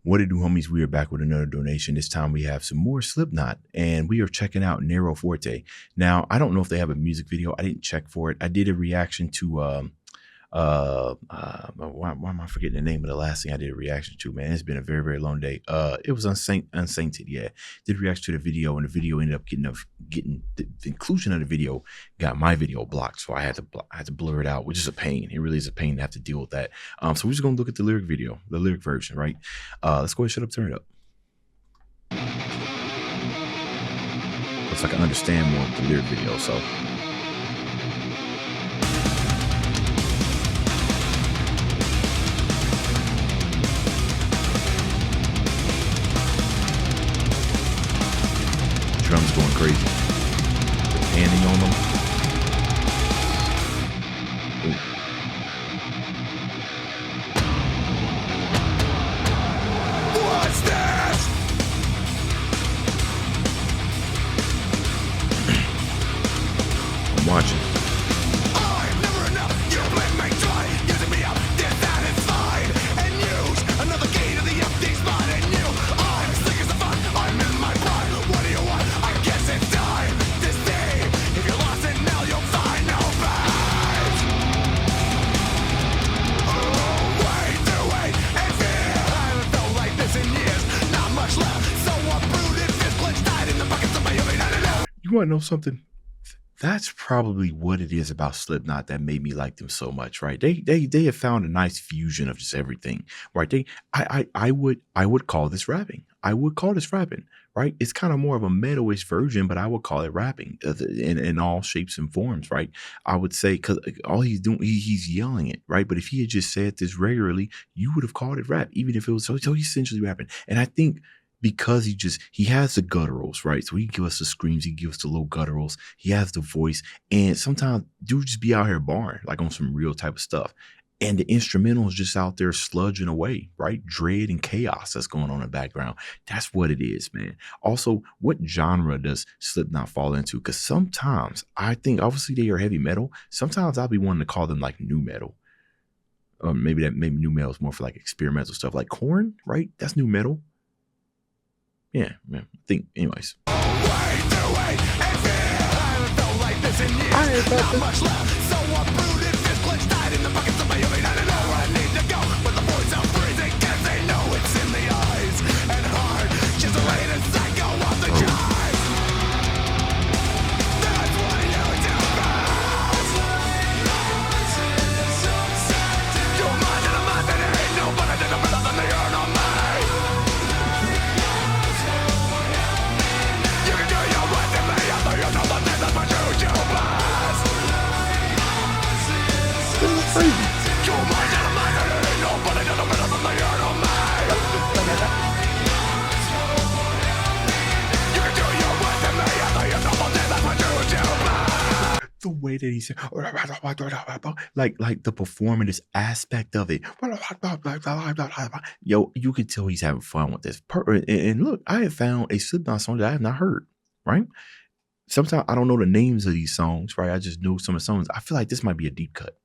What it do, homies? We are back with another donation. This time we have some more Slipknot, and we are checking out Nero Forte. Now, I don't know if they have a music video. I didn't check for it. I did a reaction to why am I forgetting the name of the last thing I did a reaction to, man? It's been a very, very long day. It was Unsainted, yeah. Did a reaction to the video, and the video ended up getting the inclusion of the video got my video blocked, so I had to blur it out, which is a pain. It really is a pain to have to deal with that. So we're just gonna look at the lyric video, the lyric version, right? Let's go ahead, shut up, turn it up. Looks like I understand more of the lyric video, so. Drums going crazy. The panning on them. Ooh. What's this? I'm watching. I'm never enough. You blame me, try using me up, dissatisfied, and use another key to the empty spot. And you, I'm sick as a fuck. I'm in my pride. What do you want? I guess it's time to see if you're lost and now you'll find no path. Oh, wait and fear. I haven't felt like this in years. Not much left, so uprooted, fist clenched tight in the buckets of my yummy. You want to know something? That's probably what it is about Slipknot that made me like them so much, right? They have found a nice fusion of just everything, right? I would call this rapping. I would call this rapping, right? It's kind of more of a metal-ish version, but I would call it rapping in all shapes and forms, right? I would say, because all he's doing, he's yelling it, right? But if he had just said this regularly, you would have called it rap, even if it was so he's essentially rapping. And I think because he has the gutturals, right? So he give us the screams, he gives the low gutturals, he has the voice, and sometimes dude just be out here barring, like on some real type of stuff. And the instrumental is just out there sludging away, right? Dread and chaos that's going on in the background. That's what it is, man. Also, what genre does Slipknot fall into? Because sometimes I think, obviously they are heavy metal. Sometimes I'll be wanting to call them like new metal. Maybe new metal is more for like experimental stuff, like Korn, right? That's new metal. Yeah, man. I think, anyways. I ain't felt this. Much left, so uprooted, fist clenched tight in the buckets of my yummy. I don't know where I need to go, but the voice I'm freezing, cause they know it's in the eyes and heart. Just a rated psycho of the jive. That's what you do best. Your mind and a mind that ain't nobody did a better than the earn on me. The way that he said, like the performance aspect of it, yo, you can tell he's having fun with this. And look, I have found a Slipknot song that I have not heard, right? Sometimes I don't know the names of these songs, right? I just know some of the songs. I feel like this might be a deep cut.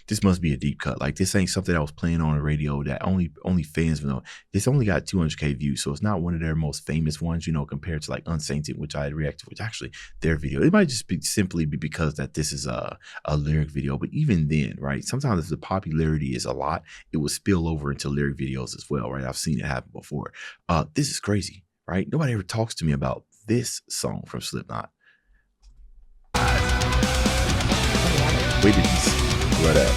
This must be a deep cut. Like this ain't something that was playing on the radio that only fans know. This only got 200K views, so it's not one of their most famous ones, you know, compared to like Unsainted, which I reacted to, which actually their video. It might just be simply because that this is a lyric video, but even then, right? Sometimes if the popularity is a lot, it will spill over into lyric videos as well, right? I've seen it happen before. This is crazy, right? Nobody ever talks to me about this song from Slipknot. Where did he what up?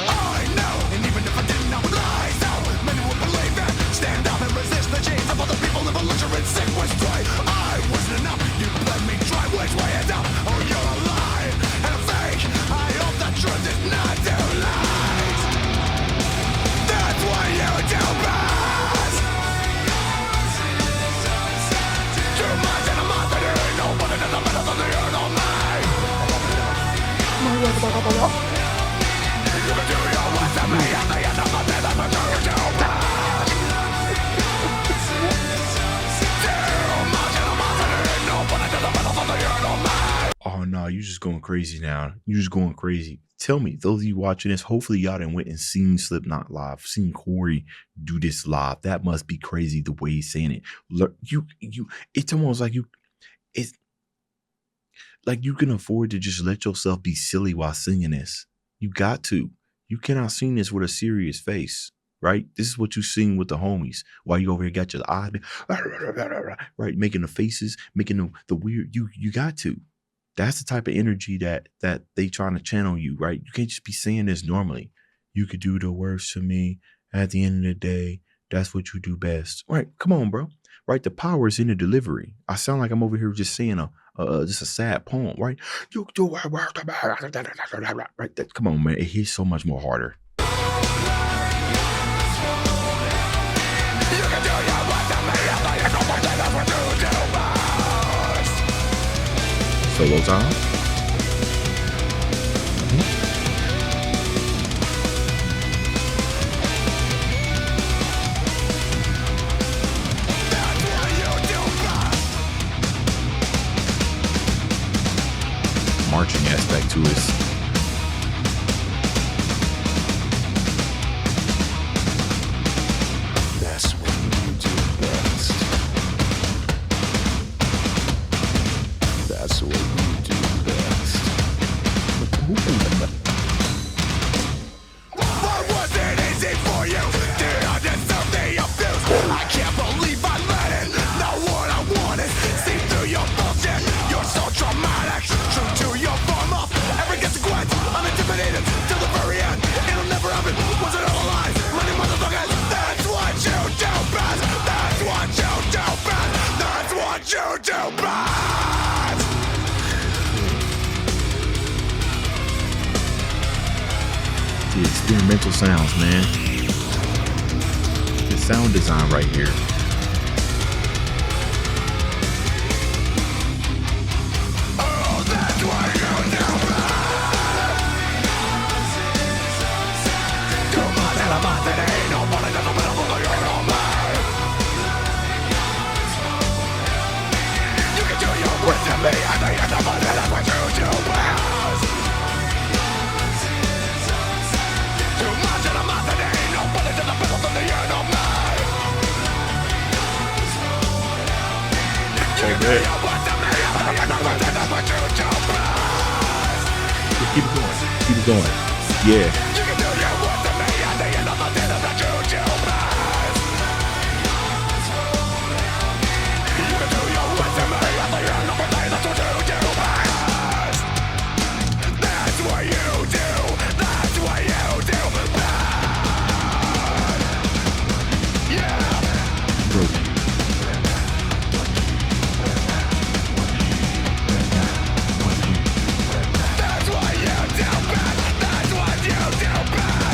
I know, and even if I didn't, I would lie. So many would believe it. Stand up and resist the chains of other people live a luxury and sick was dry. I wasn't enough. You let me try which way it's up. Oh, you're a lie and a fake. I hope the truth is not too late. That's what you do best. Your mind and a mind that ain't nobody does a better than the earth on me. You can do your worst to me at the end of the day. That's what you do best. Too much and a mind that ain't nobody does a better than the earth on me. Oh no, you just going crazy now. You just going crazy. Tell me, those of you watching this, hopefully y'all done went and seen Slipknot live, seen Corey do this live. That must be crazy the way he's saying it. Look, it's almost like it's like you can afford to just let yourself be silly while singing this. You got to. You cannot sing this with a serious face, right? This is what you sing with the homies while you over here got your eye, right? Making the faces, making the weird, you got to. That's the type of energy that they trying to channel you, right? You can't just be saying this normally. You could do the worst to me. At the end of the day, that's what you do best. Right? Come on, bro. Right? The power is in the delivery. I sound like I'm over here just saying just a sad poem, right? You do right. Come on, man. It hits so much more harder. Solo time. Marching aspect to it. That's what you do best. That's what you do best. Why was it easy for you? Did I deserve the abuse? I can't believe I let it. Not what I wanted. See through your bullshit. You're so traumatic. True to your form of every consequence. I'm intimidated till the very end. It'll never happen. Was it all a lie? Running motherfuckers. That's what you do best. That's what you do best. That's what you do best. The experimental sounds, man. The sound design right here. Oh, that's what you do best. Too much animosity. Nobody does a better for you know me. You can do your worst to me. I think it's about that's what you do best. Too much animosity. Nobody does a better for you know me. You can do your worst to me. I think it's about that's what you do best. Just keep it going. Keep it going. Yeah. You can do your worst to me. I think it's about that's what you do best. You can do your worst to me. I think it's about that's what you do best. That's what you do. That's what you do best. Yeah. Broken. That's what you do best. That's what you do best.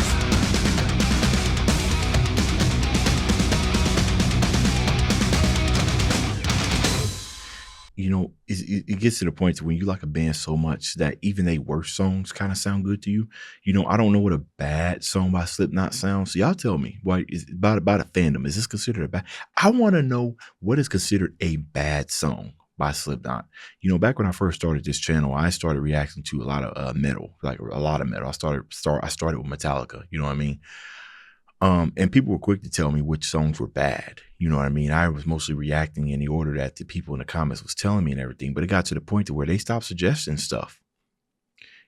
You know, it gets to the point to when you like a band so much that even they worst songs kind of sound good to you. You know, I don't know what a bad song by Slipknot sounds. So y'all tell me what is about a fandom. Is this considered a bad? I want to know what is considered a bad song by Slipknot. You know, back when I first started this channel, I started reacting to a lot of metal, like a lot of metal. I started with Metallica. You know what I mean? And people were quick to tell me which songs were bad. You know what I mean? I was mostly reacting in the order that the people in the comments was telling me and everything. But it got to the point to where they stopped suggesting stuff.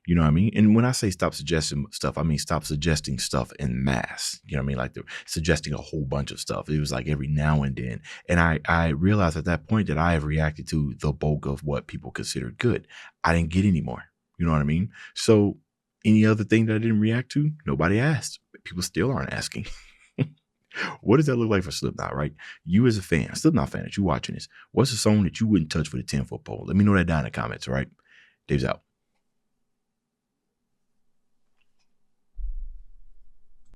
You know what I mean? And when I say stop suggesting stuff, I mean stop suggesting stuff en masse. You know what I mean? Like they're suggesting a whole bunch of stuff. It was like every now and then. And I realized at that point that I have reacted to the bulk of what people considered good. I didn't get any more. You know what I mean? So any other thing that I didn't react to, nobody asked. People still aren't asking. What does that look like for Slipknot, right? You as a fan, Slipknot fan that you watching this, what's a song that you wouldn't touch with a 10-foot pole? Let me know that down in the comments, all right? Dave's out.